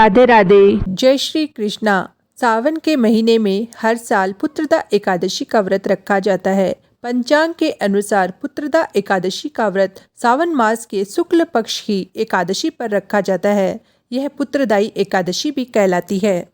राधे राधे। जय श्री कृष्णा। सावन के महीने में हर साल पुत्रदा एकादशी का व्रत रखा जाता है। पंचांग के अनुसार पुत्रदा एकादशी का व्रत सावन मास के शुक्ल पक्ष की एकादशी पर रखा जाता है। यह पुत्रदायी एकादशी भी कहलाती है।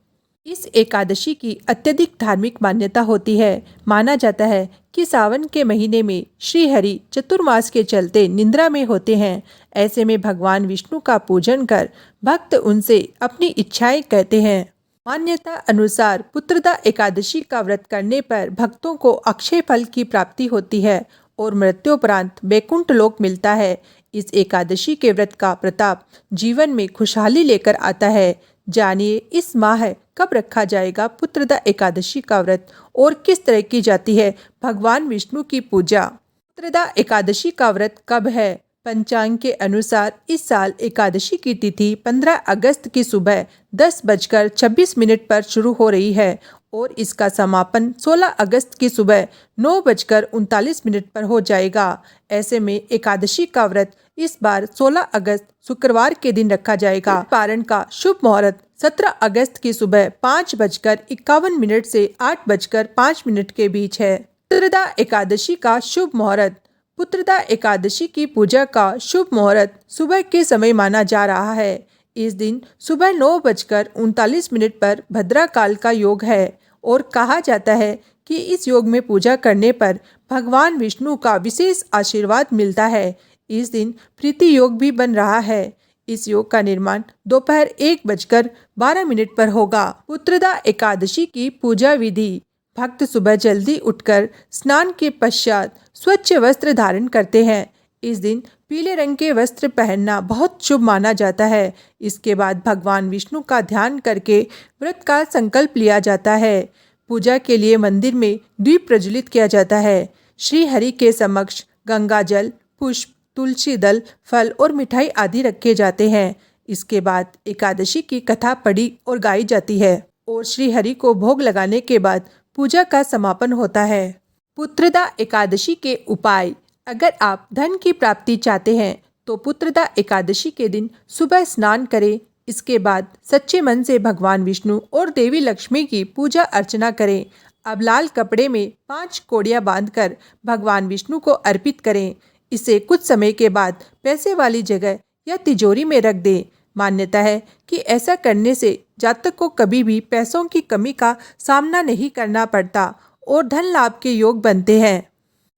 इस एकादशी की अत्यधिक धार्मिक मान्यता होती है। माना जाता है कि सावन के महीने में श्री हरि चतुर्मास के चलते निद्रा में होते हैं। ऐसे में भगवान विष्णु का पूजन कर भक्त उनसे अपनी इच्छाएं कहते हैं। मान्यता अनुसार पुत्रदा एकादशी का व्रत करने पर भक्तों को अक्षय फल की प्राप्ति होती है और मृत्योपरांत वैकुंठ लोक मिलता है। इस एकादशी के व्रत का प्रताप जीवन में खुशहाली लेकर आता है। जानिए इस माह कब रखा जाएगा पुत्रदा एकादशी का व्रत और किस तरह की जाती है भगवान विष्णु की पूजा। पुत्रदा एकादशी का व्रत कब है? पंचांग के अनुसार इस साल एकादशी की तिथि 15 अगस्त की सुबह 10:26 पर शुरू हो रही है और इसका समापन 16 अगस्त की सुबह 9:39 पर हो जाएगा। ऐसे में एकादशी का व्रत इस बार 16 अगस्त शुक्रवार के दिन रखा जाएगा। पारण का शुभ मुहूर्त 17 अगस्त की सुबह 5:51 से 8:05 के बीच है। पुत्रदा एकादशी का शुभ मुहूर्त। पुत्रदा एकादशी की पूजा का शुभ मुहूर्त सुबह के समय माना जा रहा है। इस दिन सुबह 9:39 पर भद्राकाल का योग है और कहा जाता है कि इस योग में पूजा करने पर भगवान विष्णु का विशेष आशीर्वाद मिलता है। इस दिन प्रीति योग भी बन रहा है। इस योग का निर्माण दोपहर 1:12 पर होगा। पुत्रदा एकादशी की पूजा विधि। भक्त सुबह जल्दी उठकर स्नान के पश्चात स्वच्छ वस्त्र धारण करते हैं। इस दिन पीले रंग के वस्त्र पहनना बहुत शुभ माना जाता है। इसके बाद भगवान विष्णु का ध्यान करके व्रत का संकल्प लिया जाता है। पूजा के लिए मंदिर में दीप प्रज्वलित किया जाता है। श्री हरि के समक्ष गंगा जल, पुष्प, तुलसी दल, फल और मिठाई आदि रखे जाते हैं। इसके बाद एकादशी की कथा पढ़ी और गाई जाती है और श्री हरि को भोग लगाने के बाद पूजा का समापन होता है। पुत्रदा एकादशी के उपाय। अगर आप धन की प्राप्ति चाहते हैं तो पुत्रदा एकादशी के दिन सुबह स्नान करें। इसके बाद सच्चे मन से भगवान विष्णु और देवी लक्ष्मी की पूजा अर्चना करें। अब लाल कपड़े में 5 कोड़ियाँ बांधकर भगवान विष्णु को अर्पित करें। इसे कुछ समय के बाद पैसे वाली जगह या तिजोरी में रख दें। मान्यता है कि ऐसा करने से जातक को कभी भी पैसों की कमी का सामना नहीं करना पड़ता और धन लाभ के योग बनते हैं।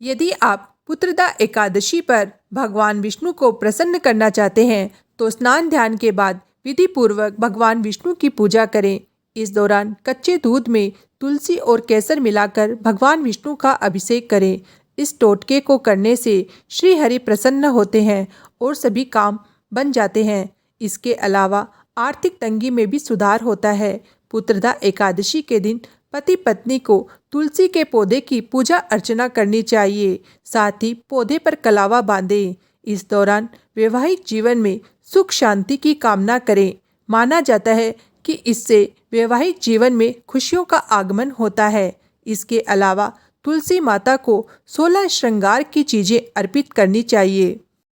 यदि आप पुत्रदा एकादशी पर भगवान विष्णु को प्रसन्न करना चाहते हैं तो स्नान ध्यान के बाद विधि पूर्वक भगवान विष्णु की पूजा करें। इस दौरान कच्चे दूध में तुलसी और केसर मिलाकर भगवान विष्णु का अभिषेक करें। इस टोटके को करने से श्री हरि प्रसन्न होते हैं और सभी काम बन जाते हैं। इसके अलावा आर्थिक तंगी में भी सुधार होता है। पुत्रदा एकादशी के दिन पति पत्नी को तुलसी के पौधे की पूजा अर्चना करनी चाहिए। साथ ही पौधे पर कलावा बांधें। इस दौरान वैवाहिक जीवन में सुख शांति की कामना करें। माना जाता है कि इससे वैवाहिक जीवन में खुशियों का आगमन होता है। इसके अलावा तुलसी माता को 16 श्रृंगार की चीज़ें अर्पित करनी चाहिए।